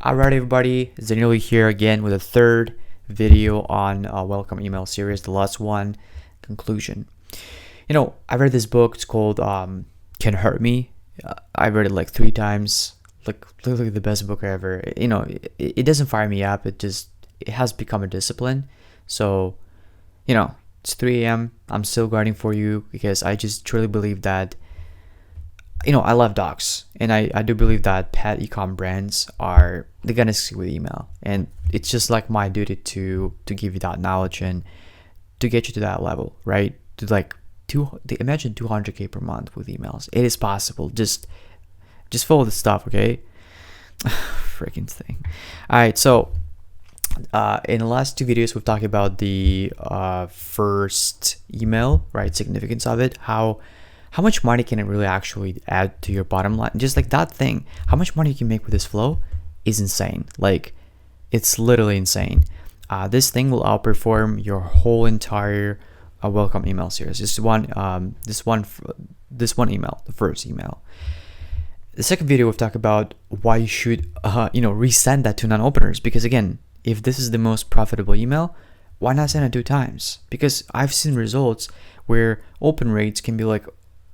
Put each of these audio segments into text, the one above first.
Alright everybody, it's Daniil Lit here again with a third video on welcome email series, the last one, conclusion. I read this book, it's called Can Hurt Me. I read it like 3 times, like literally the best book I ever, it doesn't fire me up, it has become a discipline. So, it's 3 a.m., I'm still grinding for you because I just truly believe that I love docs, and I do believe that pet ecom brands they're gonna succeed with email, and it's just like my duty to give you that knowledge and to get you to that level, right? Imagine 200K per month with emails. It is possible. Just follow the stuff, okay? Freaking thing. All right, so in the last 2 videos we've talked about the first email, right? Significance of it, how much money can it really actually add to your bottom line? Just like that thing, how much money you can make with this flow is insane. Like, it's literally insane. This thing will outperform your whole entire welcome email series. This one email, the first email. The second video we've talked about why you should resend that to non-openers, because again, if this is the most profitable email, why not send it 2 times? Because I've seen results where open rates can be like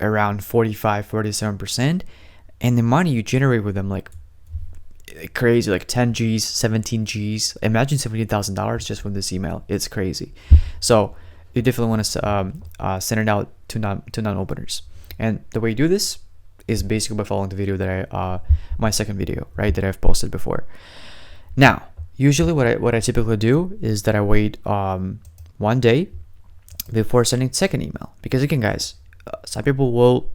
around 45-47%, and the money you generate with them like crazy, like 10 G's, 17 G's. Imagine $17,000 just from this email. It's crazy. So you definitely want to send it out to non-openers, and the way you do this is basically by following the video that my second video, right, that I've posted before. Now, usually what I typically do is that I wait 1 day before sending the second email, because again, guys, some people will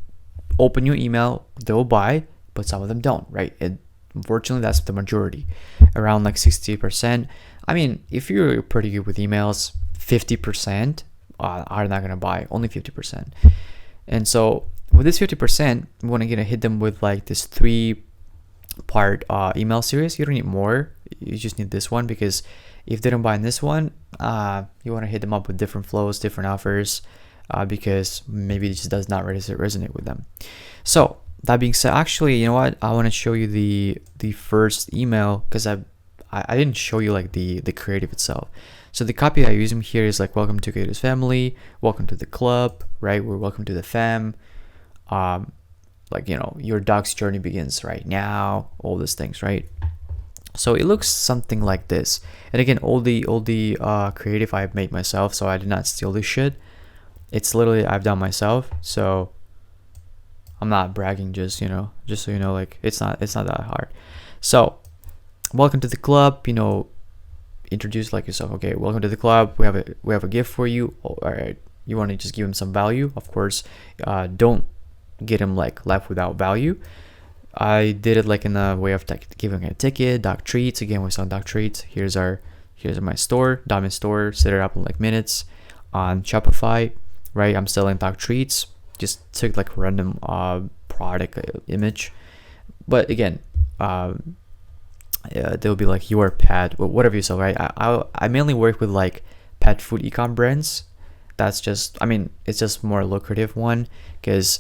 open your email, they'll buy, but some of them don't, right? And unfortunately, that's the majority, around like 60%. I mean, if you're pretty good with emails, 50% are not gonna buy, only 50%. And so with this 50%, we want to hit them with like this 3-part email series. You don't need more, you just need this one, because if they don't buy in this one, you want to hit them up with different flows, different offers, because maybe it just does not resonate with them. So that being said, actually, you know what, I want to show you the first email, because I didn't show you like the creative itself. So the copy I use here is like, welcome to Creators Family, welcome to the club, right? We're welcome to the fam, your dog's journey begins right now, all these things, right? So it looks something like this. And again, all the creative I've made myself, so I did not steal this shit. It's literally I've done myself, so I'm not bragging, just so you know, like it's not that hard. So welcome to the club, introduce like yourself. Okay, welcome to the club, we have a gift for you. All right, you want to just give him some value, of course. Don't get him like left without value. I did it like in a way of giving a ticket, dog treats. Again, we saw dog treats. Here's my store, Diamond Store. Set it up in like minutes on Shopify, right? I'm selling dog treats. Just took like random product image, but again, they'll be like your pet, whatever you sell, right? I mainly work with like pet food ecom brands. That's just, it's just more lucrative one, because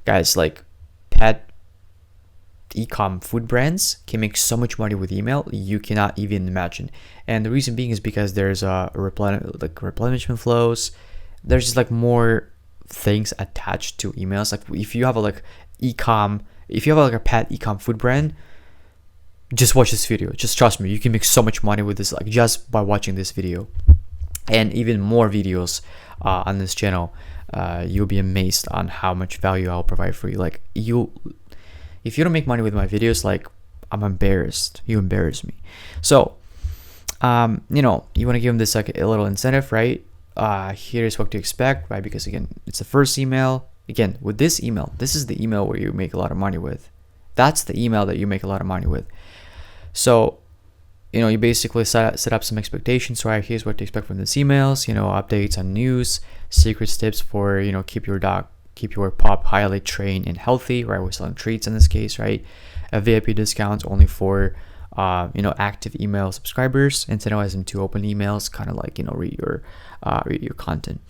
guys, like pet ecom food brands can make so much money with email you cannot even imagine. And the reason being is because there's replenishment flows. There's just like more things attached to emails. Like if you have a pet ecom food brand, just watch this video. Just trust me, you can make so much money with this, like just by watching this video, and even more videos on this channel. You'll be amazed on how much value I'll provide for you. Like if you don't make money with my videos, like I'm embarrassed. You embarrass me. So you want to give them this like a little incentive, right? Here's what to expect, right? Because again, it's the first email. Again, with this email, this is the email where you make a lot of money with. That's the email that you make a lot of money with. So you basically set up some expectations, right? Here's what to expect from these emails, updates on news, secret tips for keep your pup highly trained and healthy, right? We're selling treats in this case, right? A VIP discounts only for active email subscribers, incentivize them to open emails, kind of like read your content.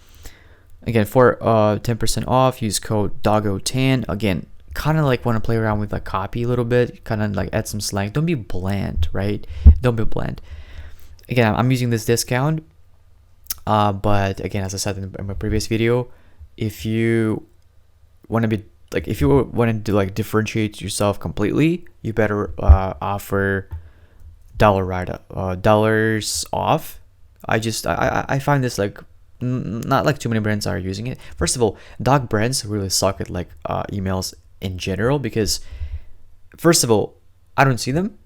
Again, for 10% off, use code DOGGO10. Again, kind of like want to play around with like copy a little bit, kind of like add some slang. Don't be bland, right? Don't be bland. Again, I'm using this discount, but again, as I said in my previous video, if you want to be like, if you want to like differentiate yourself completely, you better offer dollars off. I find this like not like too many brands are using it. First of all, dog brands really suck at like emails in general, because first of all, I don't see them,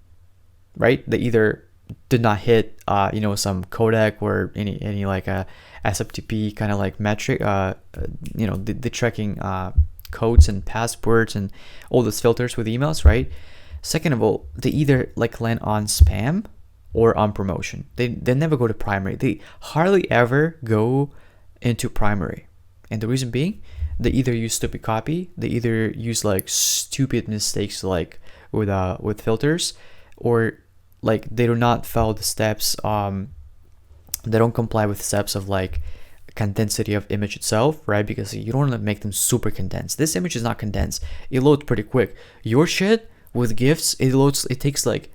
right? They either did not hit some codec or any like a SFTP kind of like metric, the tracking codes and passwords and all those filters with emails, right? Second of all, they either like land on spam or on promotion. They never go to primary. They hardly ever go into primary. And the reason being, they either use stupid copy, they either use like stupid mistakes like with filters, or like they do not follow the steps, they don't comply with steps of like condensity of image itself, right? Because you don't want to make them super condensed. This image is not condensed. It loads pretty quick. Your shit with GIFs, it takes like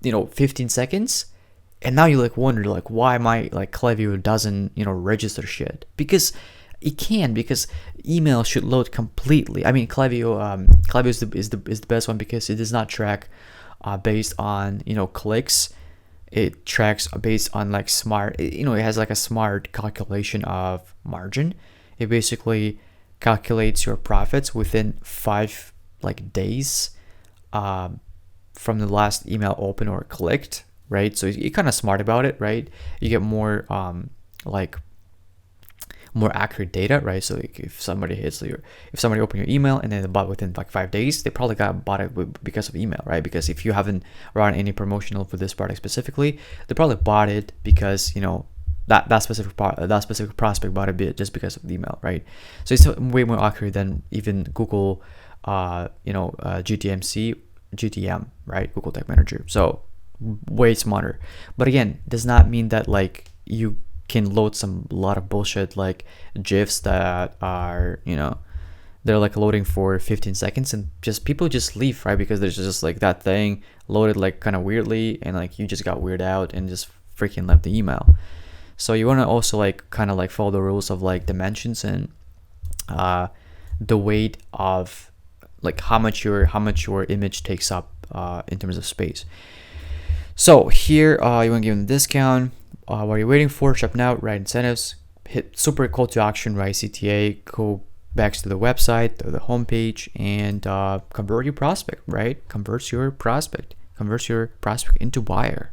15 seconds, and now you like wonder like why my like Klaviyo doesn't register shit, because it can, because email should load completely. I mean, Klaviyo is the best one because it does not track based on clicks. It tracks based on like smart, it has like a smart calculation of margin. It basically calculates your profits within 5 like days from the last email open or clicked, right? So you're kind of smart about it, right? You get more more accurate data, right? So like if somebody opened your email and then they bought within like 5 days, they probably bought it because of email, right? Because if you haven't run any promotional for this product specifically, they probably bought it because that specific prospect bought it just because of the email, right? So it's way more accurate than even Google GTM, right? Google Tag Manager. So way smarter. But again, does not mean that like you can load a lot of bullshit like GIFs that are they're like loading for 15 seconds and people just leave, right? Because there's just like that thing loaded like kind of weirdly, and like you just got weirded out and just freaking left the email. So you want to also like kind of like follow the rules of like dimensions and the weight of like how much your image takes up in terms of space. So here you want to give them a discount. What are you waiting for? Shop now, right incentives, hit super call to action, right CTA, go back to the website or the homepage, and convert your prospect, right? Converts your prospect into buyer.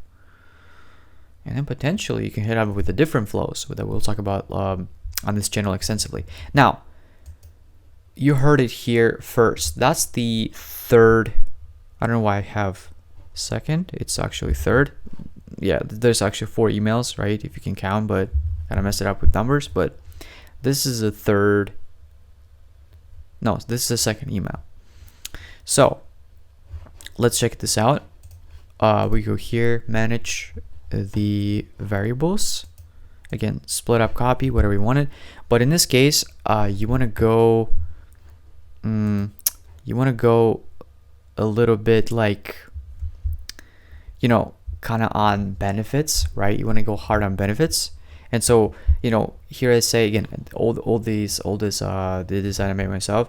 And then potentially you can hit up with the different flows that we'll talk about on this channel extensively. Now, you heard it here first. That's the third. I don't know why I have second. It's actually third. Yeah, there's actually 4 emails, right? If you can count, but kind of messed it up with numbers. But this is a third. No, this is the second email. So let's check this out. We go here, manage the variables. Again, split up copy, whatever you wanted. But in this case, you want to go. You want to go a little bit like, kind of on benefits, right? You want to go hard on benefits. And so, here I say again, all this the design I made myself,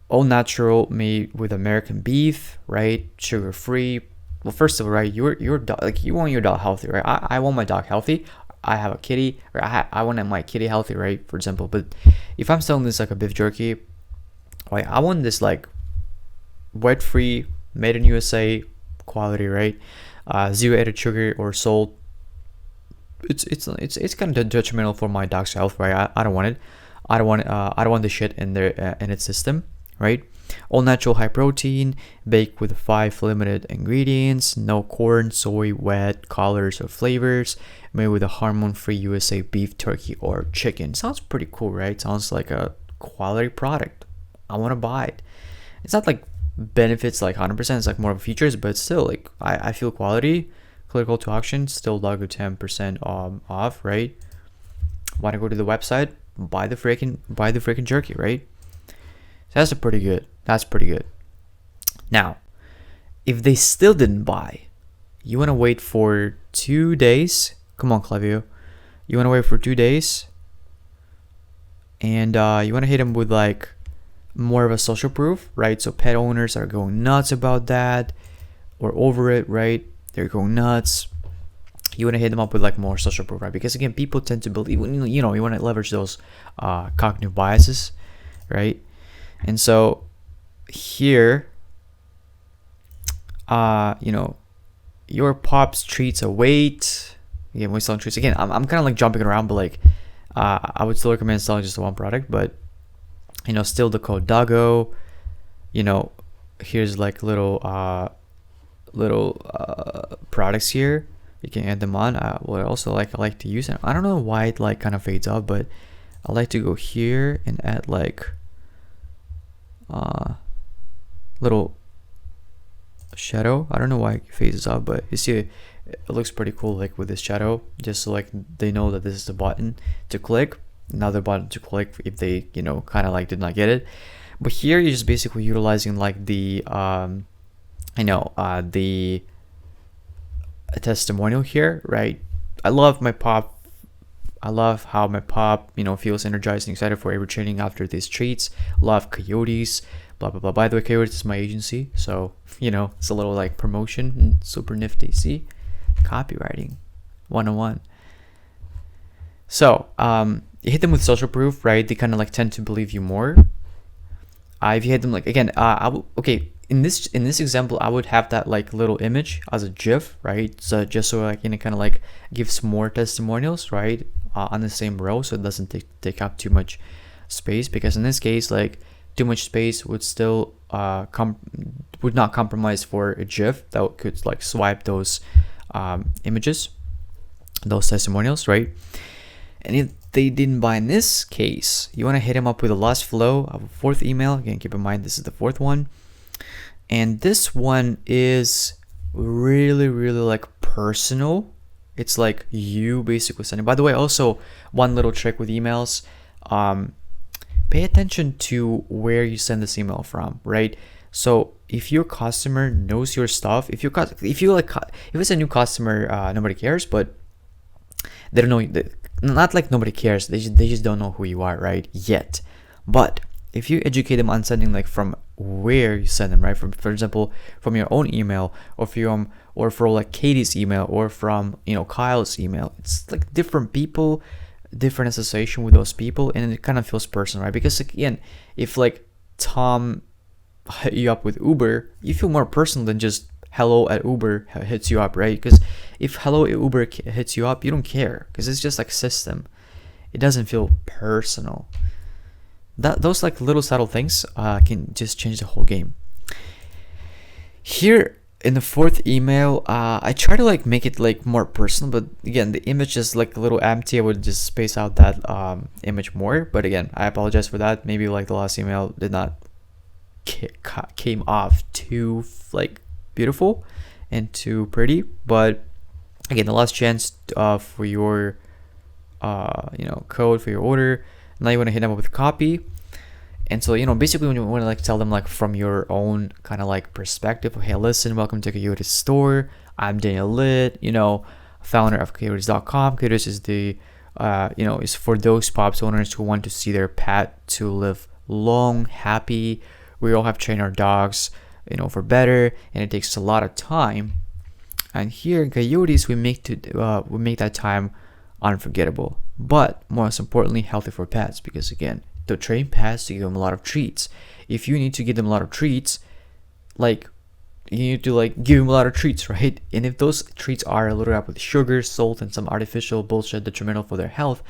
all natural, made with American beef, right? Sugar free. Well, first of all, right, your dog, like you want your dog healthy, right? I want my dog healthy. I have a kitty, or I want my kitty healthy, right? For example, but if I'm selling this like a beef jerky, right, I want this like wet free, made in USA quality, right? 0 added sugar or salt. It's kind of detrimental for my dog's health, right? I don't want it. I don't want the shit in there in its system, right? All natural, high protein, baked with 5 limited ingredients, no corn, soy, wet colors or flavors, made with a hormone-free USA beef, turkey, or chicken. Sounds pretty cool, right? Sounds like a quality product. I want to buy it. It's not like benefits like 100%, it's like more of features, but still, like I feel quality. Clear call to action, still dog 10% off, right? Want to go to the website, buy the freaking jerky, right? So that's a pretty good. That's pretty good. Now, if they still didn't buy, you want to wait for 2 days. Come on, Klaviyo. You want to wait for 2 days, and you want to hit them with like more of a social proof, right? So pet owners are going nuts about that, or over it, right? They're going nuts. You want to hit them up with like more social proof, right? Because again, people tend to believe, you want to leverage those cognitive biases, right? And so here, your pops treats await. Again, we're selling treats. Again, I'm kind of like jumping around, but like, I would still recommend selling just one product, but still the code Doggo. Here's like little products here. You can add them on. What I also I like to use it. I don't know why it like kind of fades out, but I like to go here and add like little shadow. I don't know why it fades out, but you see it looks pretty cool like with this shadow, just so like they know that this is the button to click, another button to click if they kind of like did not get it. But here you're just basically utilizing like the the testimonial here, right? I love my pop. I love how my pop, feels energized and excited for every training after these treats. Love Coyotes, blah blah blah. By the way, Coyotes is my agency, so it's a little like promotion, super nifty. See, copywriting 101. So you hit them with social proof, right? They kind of like tend to believe you more. If you hit them like again, in this example, I would have that like little image as a GIF, right? So just so I can kind of like gives more testimonials, right, on the same row, so it doesn't take up too much space. Because in this case, like too much space would still would not compromise for a GIF that could like swipe those images, those testimonials, right? And if they didn't buy in this case, you want to hit them up with the last flow of a fourth email. Again, keep in mind this is the fourth one. And this one is really, really like personal. It's like you basically sending. By the way, also one little trick with emails, pay attention to where you send this email from, right? So if your customer knows your stuff, if it's a new customer, nobody cares, but they don't know. Not like nobody cares. They just don't know who you are, right? Yet, but if you educate them on sending like from where you send them, right? From, for example, from your own email, or from like Katie's email, or from Kyle's email. It's like different people, different association with those people, and it kind of feels personal, right? Because again, if like Tom hit you up with Uber, you feel more personal than just hello at Uber hits you up, right? Because if hello at Uber hits you up, you don't care, because it's just like system. It doesn't feel personal. Those like little subtle things can just change the whole game. Here in the fourth email, I try to like make it like more personal, but again, the image is like a little empty. I would just space out that image more. But again, I apologize for that. Maybe like the last email did not came off too like beautiful and too pretty. But again, the last chance for your code for your order. Now you want to hit them up with copy. And so basically when you want to like tell them like from your own kind of like perspective, hey, listen, welcome to Coyotes store. I'm Daniil Lit, founder of Coyotes.com. Coyotes is the is for those pups owners who want to see their pet to live long, happy. We all have trained our dogs for better, and it takes a lot of time. And here in Coyotes, we make that time unforgettable, but most importantly, healthy for pets. Because again, to train pets, to give them a lot of treats. If you need to give them a lot of treats, like you need to like give them a lot of treats, right? And if those treats are loaded up with sugar, salt, and some artificial bullshit detrimental for their health,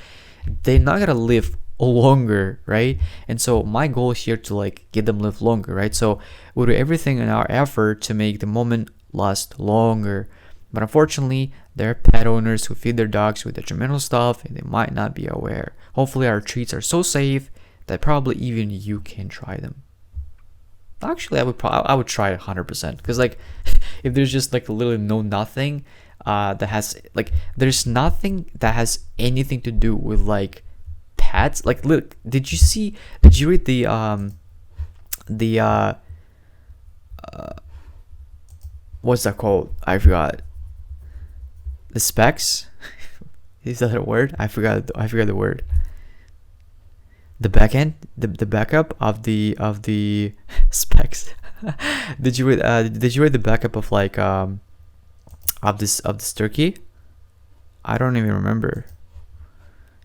they're not gonna live longer, right? And so my goal is here to like get them live longer, right? So we'll do everything in our effort to make the moment last longer. But unfortunately, there are pet owners who feed their dogs with detrimental stuff, and they might not be aware. Hopefully our treats are so safe that probably even you can try them. Actually, I would try it 100%, because like if there's just like literally nothing that has like there's nothing that has anything to do with like pets. Like look, did you read the what's that called? I forgot. The specs. Is that a word? I forgot the word. The backend, the backup of the specs. Did you read the backup of like of this turkey? I don't even remember.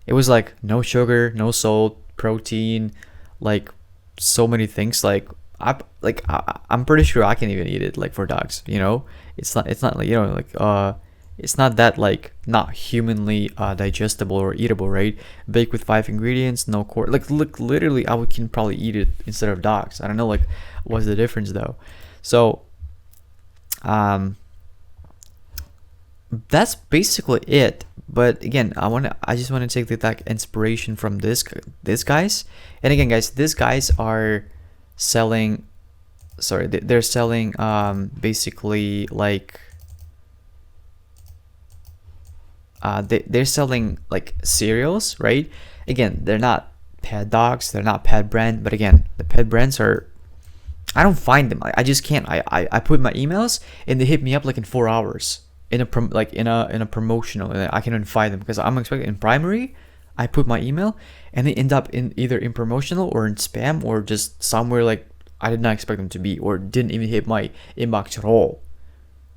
It was like no sugar, no salt, protein, like so many things. I'm pretty sure I can even eat it like for dogs. It's not like it's not that like not humanly digestible or eatable, right? Baked with 5 ingredients, no core. Like look, literally, can probably eat it instead of dogs. I don't know like what's the difference though. So that's basically it. But again, I just want to take the inspiration from this guys. And again, guys, these guys are selling. Sorry, they're selling basically like they're selling like cereals, right? Again, they're not pet dogs, they're not pet brand, but again, the pet brands are. I don't find them. I just can't. I put my emails and they hit me up like in 4 hours. In a promotional, and I can find them because I'm expecting in primary. I put my email and they end up in either in promotional or in spam or just somewhere like I did not expect them to be, or didn't even hit my inbox at all.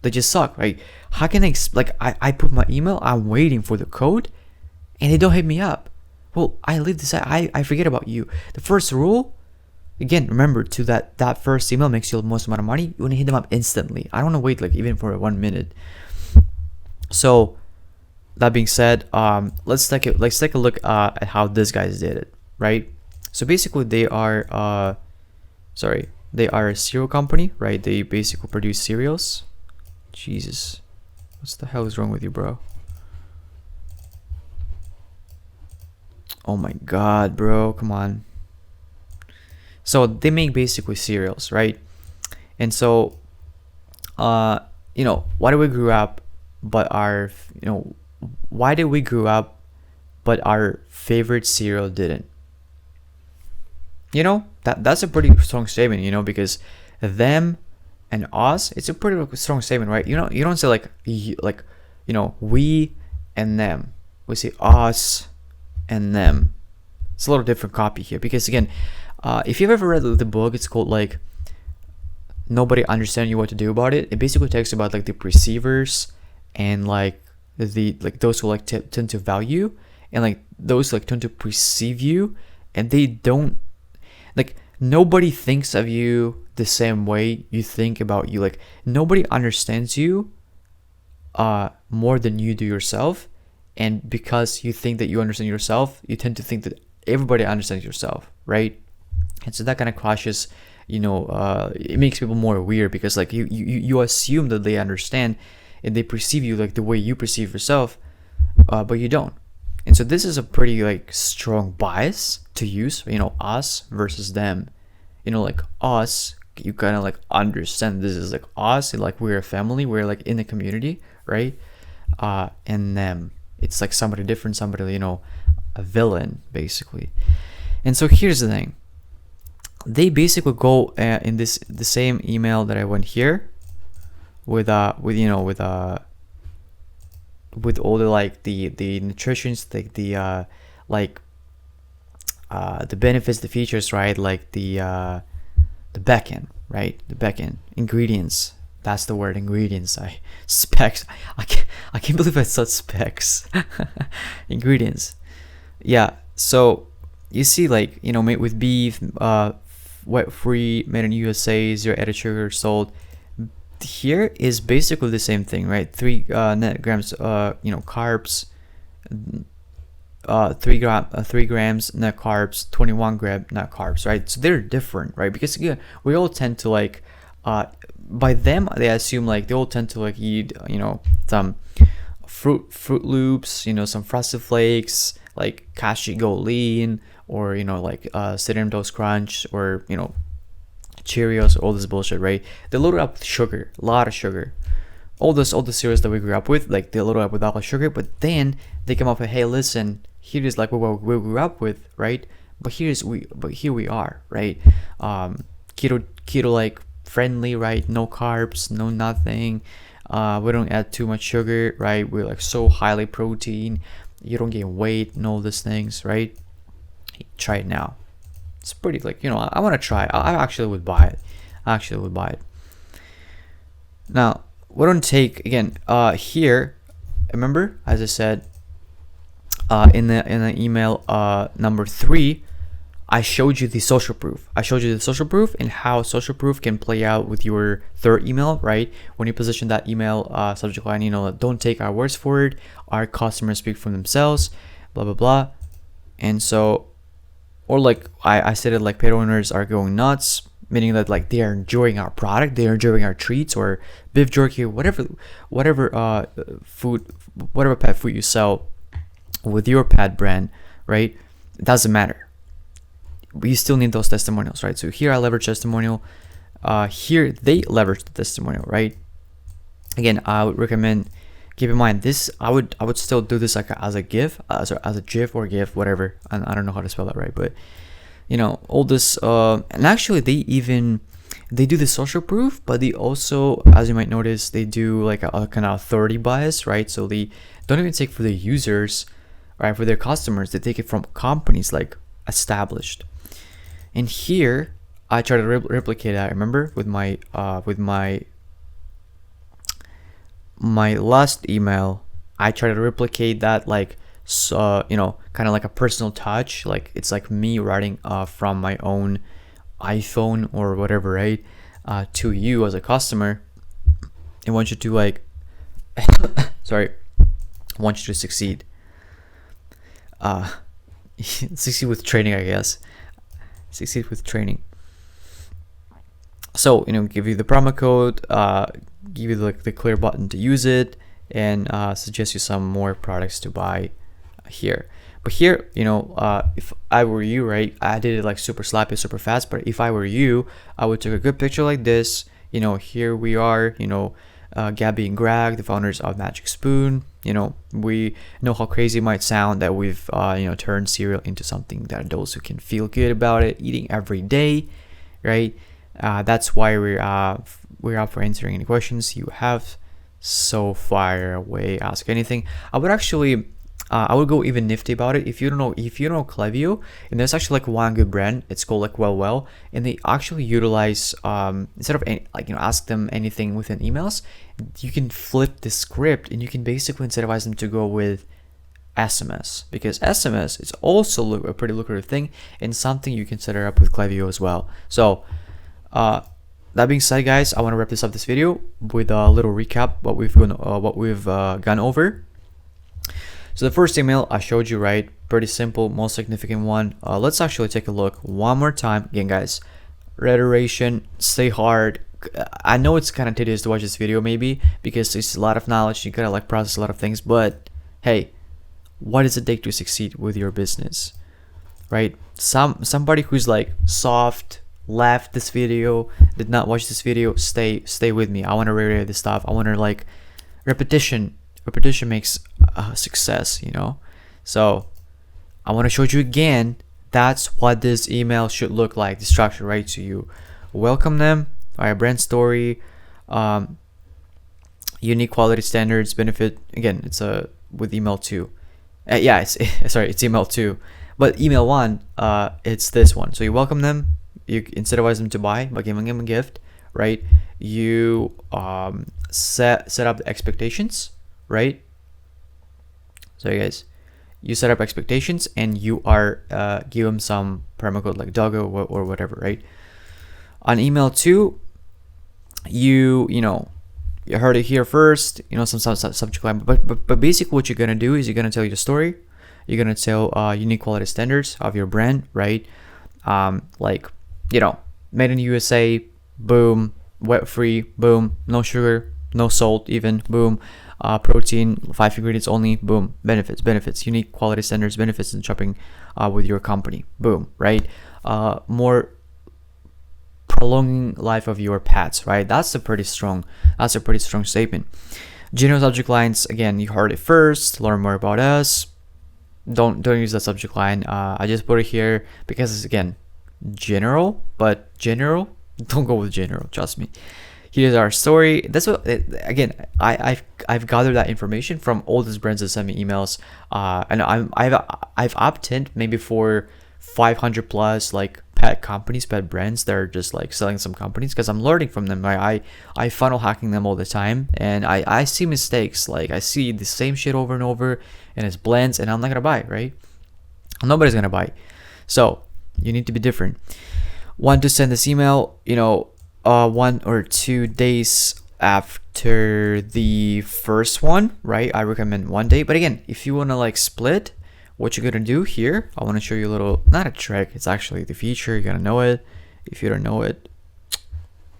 They just suck. Like how can I put my email, I'm waiting for the code, and they don't hit me up. Well, I leave this. I forget about you. The first rule. Again, remember to that first email makes you the most amount of money. You want to hit them up instantly. I don't want to wait like even for 1 minute. So that being said, let's take a look at how these guys did it, right? So basically they are a cereal company, right? They basically produce cereals. Jesus, what the hell is wrong with you, bro? Oh my god, bro, come on. So they make basically cereals, right? And so why do we grew up but why did we grow up but our favorite cereal didn't? That's a pretty strong statement, because them and us, it's a pretty strong statement, right? You don't say we and them. We say us and them. It's a little different copy here because again, if you've ever read the book, it's called like Nobody Understand You What to Do About It. It basically talks about like the perceivers and like those who like tend to value, and like those like tend to perceive you, and they don't like nobody thinks of you the same way you think about you. Like nobody understands you more than you do yourself, and because you think that you understand yourself, you tend to think that everybody understands yourself, right? And so that kind of crushes, it makes people more weird because like you assume that they understand and they perceive you like the way you perceive yourself, but you don't. And so this is a pretty like strong bias to use, us versus them. Like us, you kind of like understand this is like us, and like we're a family, we're like in a community, right? And them, it's like somebody different, somebody, a villain basically. And so here's the thing. They basically go in the same email that I went here with all the like the nutritions, like the benefits, the features, right? Like the backend, right? The backend ingredients. That's the word, ingredients. Specs. I can't believe I said specs. Ingredients. Yeah. So you see, like made with beef, wet free, made in USA, zero added sugar, salt. Here is basically the same thing, right? 3 net grams, carbs. 3 grams net carbs, 21 gram net carbs, right? So they're different, right? Because again, we all tend to like, by them they assume like they all tend to like eat, some Fruit Loops, some Frosted Flakes, like Kashi Go Lean, or like Cinnamon Toast Crunch, or Cheerios, all this bullshit, right? They load it up with sugar, a lot of sugar. All the cereals that we grew up with, like they load it up with all the sugar, but then they come up with, hey, listen, here is like what we grew up with, right? But here we are, right? Can keto like friendly, right? No carbs, no nothing. We don't add too much sugar, right? We're like so highly protein. You don't gain weight and all these things, right? Try it now. It's pretty like, I want to try it. I actually would buy it. Now, we don't take again. Here, remember, as I said, in the email number 3, I showed you the social proof. And how social proof can play out with your third email, right? When you position that email subject line, don't take our words for it. Our customers speak for themselves, blah, blah, blah. And so, or like I said it, like pet owners are going nuts, meaning that like they are enjoying our product, they are enjoying our treats or beef jerky, whatever food, whatever pet food you sell with your pet brand, right? It doesn't matter. We still need those testimonials, right? So here I leverage testimonial. Here they leverage the testimonial, right? Again, I would recommend, keep in mind this. I would still do this like as a GIF, as a GIF or GIF, whatever. I don't know how to spell that right, but all this. And actually, they do the social proof, but they also, as you might notice, they do like a kind of authority bias, right? So they don't even take for the users, right? For their customers, they take it from companies like established. And here I try to replicate that. Remember with my last email, I try to replicate that, like, so kind of like a personal touch, like it's like me writing from my own iPhone or whatever, right, to you as a customer. I want you to like sorry, I want you to succeed. Succeed with training, I guess. Succeed with training. So give you the promo code, give you the clear button to use it, and suggest you some more products to buy here. But here, if I were you, right, I did it like super sloppy, super fast. But if I were you, I would take a good picture like this. Here we are, Gabby and Greg, the founders of Magic Spoon. We know how crazy it might sound that we've turned cereal into something that adults who can feel good about it, eating every day, right? That's why we're up for answering any questions you have. So fire away, ask anything. I would actually I would go even nifty about it. If you don't know Klaviyo, and there's actually like one good brand, it's called like Well, and they actually utilize instead of ask them anything within emails, you can flip the script and you can basically incentivize them to go with SMS, because SMS is also a pretty lucrative thing and something you can set it up with Klaviyo as well. So that being said, guys, I want to wrap this video with a little recap what we've gone over. So the first email I showed you, right? Pretty simple, most significant one. Let's actually take a look one more time. Again, guys, reiteration, stay hard. I know it's kind of tedious to watch this video maybe because it's a lot of knowledge. You gotta like process a lot of things, but hey, what does it take to succeed with your business, right? Somebody who's like soft, left this video, did not watch this video, stay with me. I want to reiterate this stuff. I want to like repetition makes success, so I want to show you again. That's what this email should look like, the structure, right? So you welcome them, our brand story, unique quality standards, benefit. Again, it's with email 2. It's email 2, but email 1, it's this one. So you welcome them, you incentivize them to buy by giving them a gift, right? You set up the expectations, right? So guys, you set up expectations and you are give them some promo code like doggo or whatever, right? On email 2, you heard it here first, some subject line, but basically what you're gonna do is you're gonna tell your story. You're gonna tell unique quality standards of your brand, right? Made in the USA, boom, wet free, boom, no sugar, no salt even, boom, protein, 5 ingredients only, boom, benefits, unique quality standards, benefits in shopping with your company, boom, right? More prolonging life of your pets, right? That's a pretty strong statement. General subject lines, again, you heard it first. Learn more about us. Don't use that subject line. I just put it here because it's, again, general, but general Don't go with general, trust me. Here's our story. That's what, again, I've gathered that information from all these brands that send me emails. And I've opted maybe for 500 plus like pet companies, pet brands that are just like selling some companies, because I'm learning from them. I funnel hacking them all the time, and I see mistakes. Like I see the same shit over and over, and it's blends, and I'm not gonna buy, right? Nobody's gonna buy. So you need to be different. Want to send this email, 1 or 2 days after the first one, right? I recommend 1 day. But again, if you want to like split, what you're gonna do here, I want to show you a little, not a trick, it's actually the feature. You're gonna know it. If you don't know it,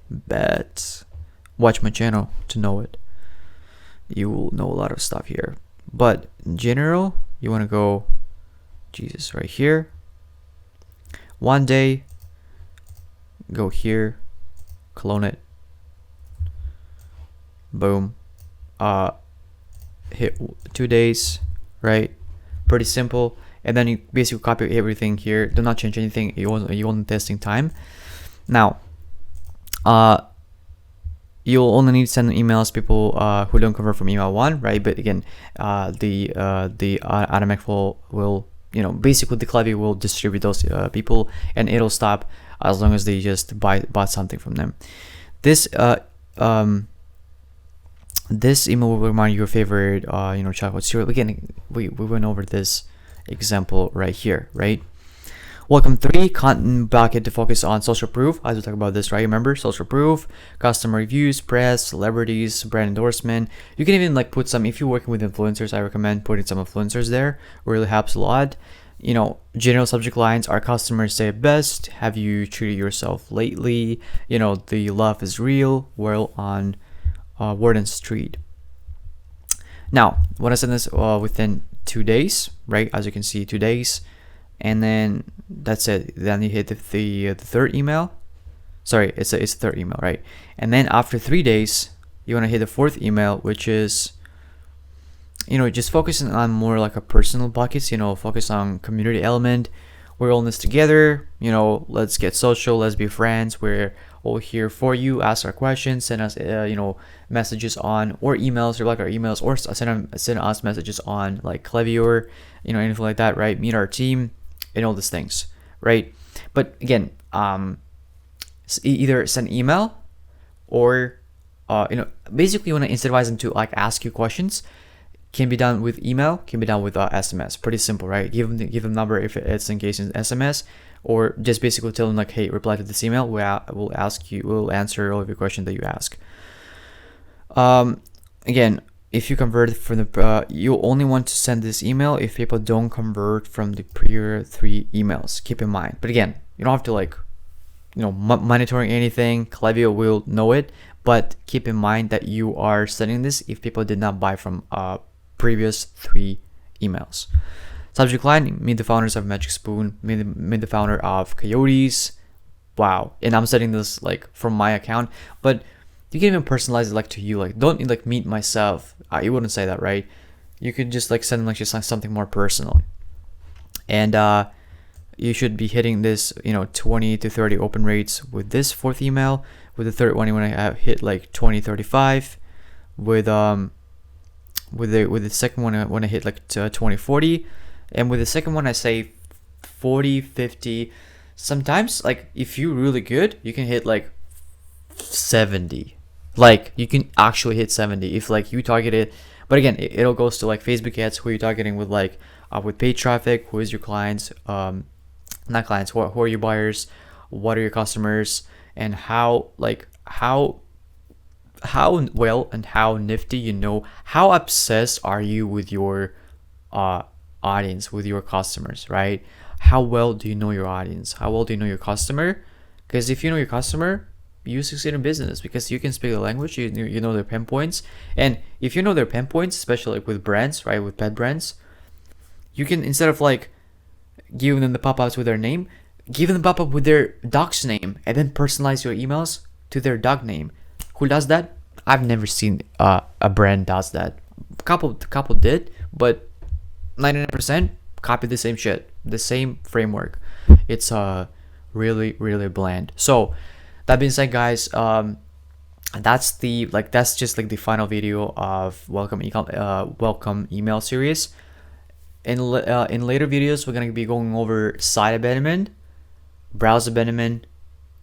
bet watch my channel to know it. You will know a lot of stuff here. But in general, you want to go, Jesus, right here. 1 day, go here, clone it, boom, hit 2 days, right? Pretty simple. And then you basically copy everything here. Do not change anything. You want testing time. Now, you'll only need to send emails people who don't convert from email 1, right? But again, the automatic flow will, basically the Klaviyo will distribute those people, and it'll stop as long as they just bought something from them. This this email will remind you your favorite chocolate cereal. Again, we went over this example right here, right? Welcome 3, content bucket to focus on social proof. As we talk about this, right? Remember, social proof, customer reviews, press, celebrities, brand endorsement. You can even like put some, if you're working with influencers, I recommend putting some influencers there. It really helps a lot. General subject lines, our customers say it best. Have you treated yourself lately? The love is real. We're on Warden Street. Now, when I send this within 2 days, right? As you can see, 2 days. And then that's it. Then you hit the third email. Sorry, it's the third email, right? And then after 3 days, you want to hit the fourth email, which is, just focusing on more like a personal buckets. Focus on community element. We're all in this together. Let's get social. Let's be friends. We're all here for you. Ask our questions. Send us, messages on, or emails, or like our emails, or send us messages on like Klaviyo, or anything like that, right? Meet our team. And all these things, right? But again, either send email, or basically you want to incentivize them to like ask you questions. Can be done with email, can be done with SMS. Pretty simple, right? Give them number if it's engaged in SMS, or just basically tell them like, hey, reply to this email. We'll answer all of your questions that you ask. Again, if you convert from the, you only want to send this email if people don't convert from the prior 3 emails. Keep in mind. But again, you don't have to like, monitoring anything. Klaviyo will know it, but keep in mind that you are sending this if people did not buy from previous 3 emails. Subject line: meet the founders of Magic Spoon. Meet the founder of Coyotes. Wow. And I'm setting this like from my account, but you can even personalize it like to you. Like, don't like meet myself. You wouldn't say that, right? You could just like send like just something more personal. And you should be hitting this 20 to 30 open rates with this 4th email. With the 3rd one, you want to hit like 20, 35. With the 2nd one, I want to hit like 20, 40. And with the 2nd one, I say 40, 50. Sometimes like if you're really good, you can hit like 70. Like you can actually hit 70 if like you target it. But again, it'll goes to like Facebook ads, who you're targeting with like with paid traffic, who is your clients, not clients, who are your buyers, what are your customers, and how well and how nifty, how obsessed are you with your audience, with your customers, right? How well do you know your audience? How well do you know your customer? Because if you know your customer, you succeed in business, because you can speak the language, you know their pain points. And if you know their pain points, especially like with brands, right, with pet brands, you can, instead of like giving them the pop-ups with their name, give them the pop-up with their dog's name, and then personalize your emails to their dog name. Who does that? I've never seen a brand does that. A couple did, but 99% copy the same shit, the same framework. It's really bland. So That being said, guys, that's just like the final video of welcome email series. In later videos, we're gonna be going over site abandonment, browse abandonment,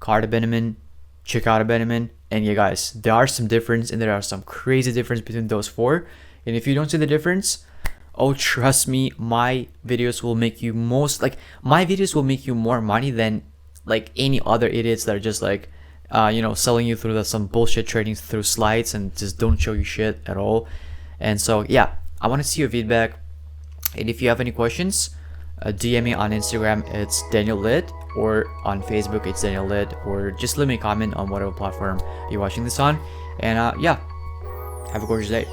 cart abandonment, checkout abandonment, and yeah, guys, there are some difference and there are some crazy difference between those four. And if you don't see the difference, oh, trust me, my videos will make you more money than like any other idiots that are just like selling you through some bullshit trading through slides and just don't show you shit at all. And so yeah, I want to see your feedback. And if you have any questions, DM me on Instagram, it's Daniil Lit, or on Facebook, it's Daniil Lit, or just leave me a comment on whatever platform you're watching this on. And yeah, have a gorgeous day.